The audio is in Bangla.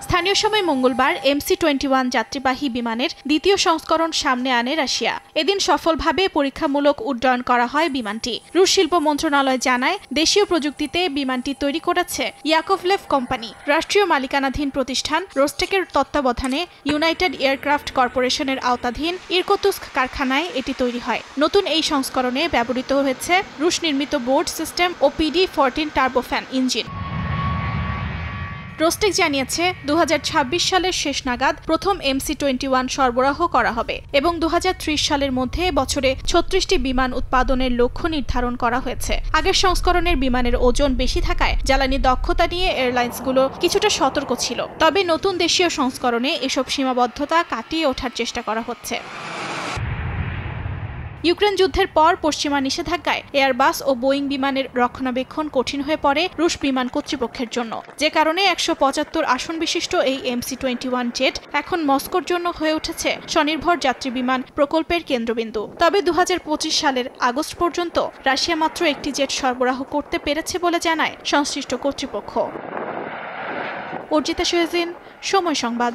স্থানীয় সময় মঙ্গলবার MC-21 যাত্রীবাহী বিমানের দ্বিতীয় সংস্করণ সামনে আনে রাশিয়া। এদিন সফলভাবে পরীক্ষামূলক উড্ডয়ন করা হয় বিমানটি। রুশ শিল্প মন্ত্রণালয় জানায়, দেশীয় প্রযুক্তিতে বিমানটি তৈরি করেছে ইয়াকোভলেভ কোম্পানি। রাষ্ট্রীয় মালিকানাধীন প্রতিষ্ঠান রোস্টেকের তত্ত্বাবধানে ইউনাইটেড এয়ারক্রাফট কর্পোরেশনের আওতাধীন ইরকুতস্ক কারখানায় এটি তৈরি হয়। নতুন এই সংস্করণে ব্যবহৃত হয়েছে রুশ নির্মিত বোর্ড সিস্টেম ও PD-14 টার্বোফ্যান ইঞ্জিন। রোস্টেক জানিয়েছে 2026 সালের শেষ নাগাদ প্রথম MC-21 সরবরাহ করা হবে এবং 2030 সালের মধ্যে বছরে 36টি বিমান উৎপাদনের লক্ষ্য নির্ধারণ করা হয়েছে। আগের সংস্করণের বিমানের ওজন বেশি থাকায় জ্বালানি দক্ষতা নিয়ে এয়ারলাইন্সগুলো কিছুটা সতর্ক ছিল। তবে নতুন দেশীয় সংস্করণে এসব সীমাবদ্ধতা কাটিয়ে ওঠার চেষ্টা করা হচ্ছে। ইউক্রেন যুদ্ধের পর পশ্চিমা নিষেধাজ্ঞায় এয়ারবাস ও বোয়িং বিমানের রক্ষণাবেক্ষণ কঠিন হয়ে পড়ে রুশ বিমান কর্তৃপক্ষের জন্য, যে কারণে 175 আসন বিশিষ্ট এই MC-21 জেট এখন মস্কোর জন্য হয়ে উঠেছে স্বনির্ভর যাত্রী বিমান প্রকল্পের কেন্দ্রবিন্দু। তবে 2025 সালের আগস্ট পর্যন্ত রাশিয়া মাত্র একটি জেট সরবরাহ করতে পেরেছে বলে জানায় সংশ্লিষ্ট কর্তৃপক্ষ। অর্জিতা শহীন, সময় সংবাদ।